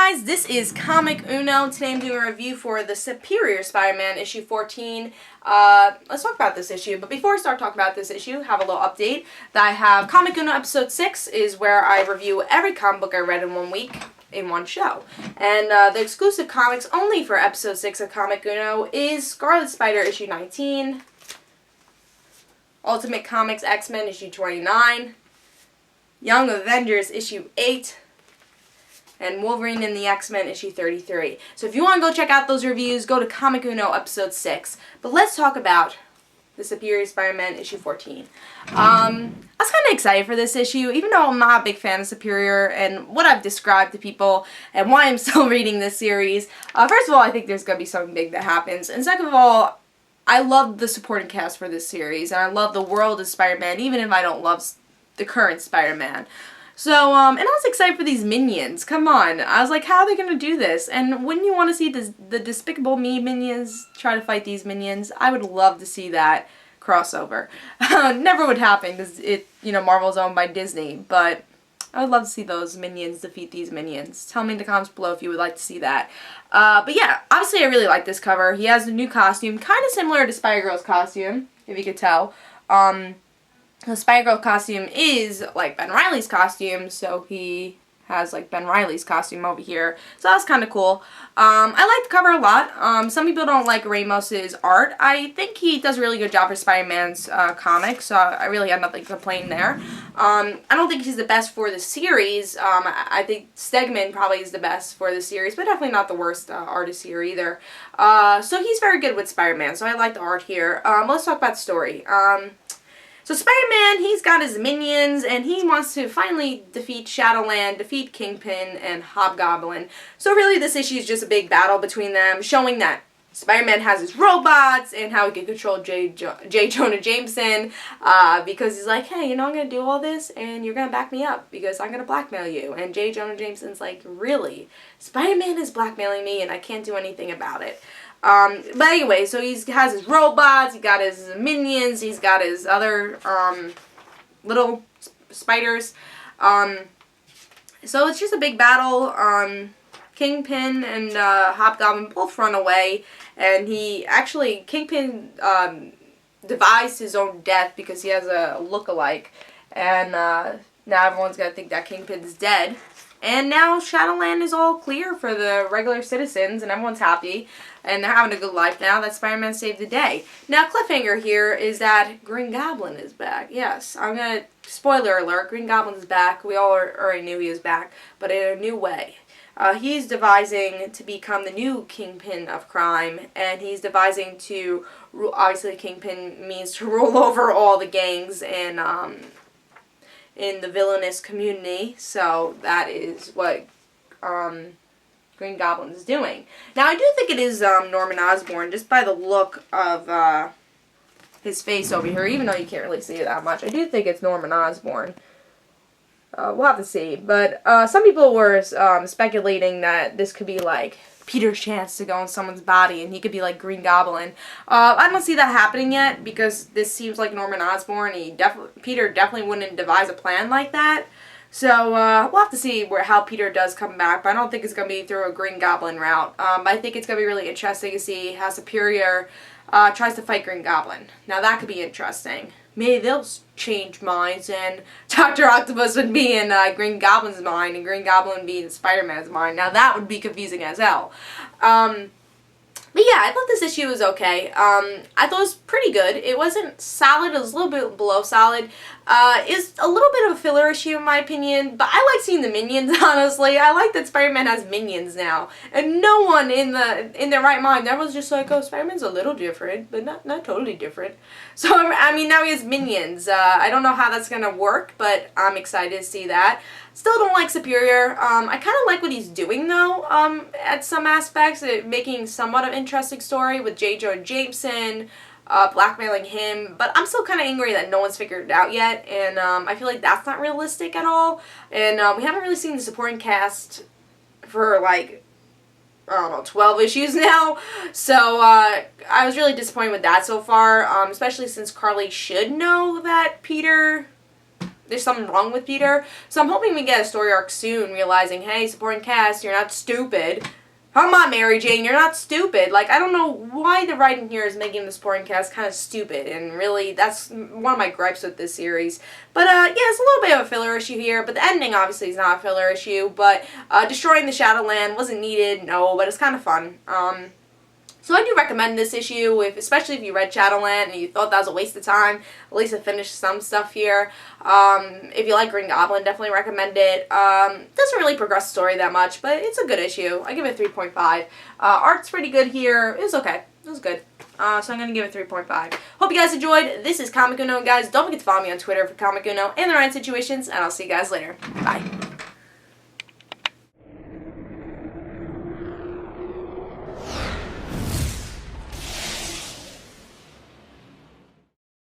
guys, this is Comic Uno. Today I'm doing a review for the Superior Spider-Man issue 14. Let's talk about this issue, but before I start talking about this issue, have a little update that I have. Comic Uno episode 6 is where I review every comic book I read in 1 week in one show. And the exclusive comics only for episode 6 of Comic Uno is Scarlet Spider issue 19, Ultimate Comics X-Men issue 29, Young Avengers issue 8, and Wolverine and the X-Men issue 33. So if you want to go check out those reviews, go to Comic Uno episode 6. But let's talk about the Superior Spider-Man issue 14. I was kind of excited for this issue, even though I'm not a big fan of Superior and what I've described to people and why I'm still reading this series. First of all, I think there's going to be something big that happens. And second of all, I love the supporting cast for this series. And I love the world of Spider-Man, even if I don't love the current Spider-Man. So, and I was excited for these minions. Come on. I was like, how are they going to do this? And wouldn't you want to see the Despicable Me minions try to fight these minions? I would love to see that crossover. Never would happen because Marvel's owned by Disney, but I would love to see those minions defeat these minions. Tell me in the comments below if you would like to see that. But yeah, obviously I really like this cover. He has a new costume, kind of similar to Spider-Girl's costume, if you could tell. The Spider-Girl costume is like Ben Reilly's costume, so he has like Ben Reilly's costume over here. So that's kind of cool. I like the cover a lot. Some people don't like Ramos's art. I think he does a really good job for Spider-Man's comic, so I really have nothing to complain there. I don't think he's the best for the series. I think Stegman probably is the best for the series, but definitely not the worst artist here either. So he's very good with Spider-Man, so I like the art here. Let's talk about the story. So Spider-Man, he's got his minions, and he wants to finally defeat Shadowland, defeat Kingpin, and Hobgoblin. So really this issue is just a big battle between them, showing that Spider-Man has his robots, and how he can control J. Jonah Jameson, because he's like, hey, I'm going to do all this, and you're going to back me up, because I'm going to blackmail you. And J. Jonah Jameson's like, really? Spider-Man is blackmailing me, and I can't do anything about it. But anyway, so he has his robots, he got his minions, he's got his other, little spiders. So it's just a big battle. Kingpin and, Hobgoblin both run away, and Kingpin, devised his own death because he has a look-alike, and, now everyone's gonna think that Kingpin's dead. And now Shadowland is all clear for the regular citizens, and everyone's happy, and they're having a good life now that Spider-Man saved the day. Now, cliffhanger here is that Green Goblin is back. Yes, I'm gonna, spoiler alert, Green Goblin is back. We all already knew he was back, but in a new way. He's devising to become the new Kingpin of crime, and he's devising to, obviously Kingpin means to rule over all the gangs and, in the villainous community, so that is what Green Goblin is doing. Now, I do think it is Norman Osborn, just by the look of his face over here, even though you can't really see it that much. I do think it's Norman Osborn. We'll have to see, but some people were speculating that this could be like Peter's chance to go in someone's body, and he could be like Green Goblin. I don't see that happening yet, because this seems like Norman Osborn. Peter definitely wouldn't devise a plan like that. So, we'll have to see how Peter does come back, but I don't think it's going to be through a Green Goblin route. But I think it's going to be really interesting to see how Superior tries to fight Green Goblin. Now, that could be interesting. Maybe they'll change minds, and Dr. Octopus would be in Green Goblin's mind, and Green Goblin would be in Spider-Man's mind. Now that would be confusing as hell. But yeah, I thought this issue was okay. I thought it was pretty good. It wasn't solid. It was a little bit below solid. It's a little bit of a filler issue in my opinion, but I like seeing the minions, honestly. I like that Spider-Man has minions now. And no one in their right mind, everyone's just like, oh, Spider-Man's a little different, but not totally different. So, I mean, now he has minions. I don't know how that's going to work, but I'm excited to see that. Still don't like Superior. I kind of like what he's doing, though, at some aspects, making somewhat of an interesting story with J. Jonah Jameson, blackmailing him, but I'm still kind of angry that no one's figured it out yet, and I feel like that's not realistic at all, and we haven't really seen the supporting cast for, like, I don't know, 12 issues now, so I was really disappointed with that so far, especially since Carly should know that Peter there's something wrong with Peter. So I'm hoping we get a story arc soon, realizing, hey, supporting cast, you're not stupid. Come on, Mary Jane, you're not stupid. Like, I don't know why the writing here is making the supporting cast kind of stupid, and really, that's one of my gripes with this series. But, yeah, it's a little bit of a filler issue here, but the ending, obviously, is not a filler issue, but destroying the Shadowland wasn't needed, no, but it's kind of fun. So I do recommend this issue, especially if you read Shadowland and you thought that was a waste of time. At least I finished some stuff here. If you like Green Goblin, definitely recommend it. Doesn't really progress the story that much, but it's a good issue. I give it a 3.5. Art's pretty good here. It was okay. It was good. So I'm going to give it 3.5. Hope you guys enjoyed. This is Comic Uno, guys. Don't forget to follow me on Twitter for Comic Uno and the Ryan situations, and I'll see you guys later. Bye.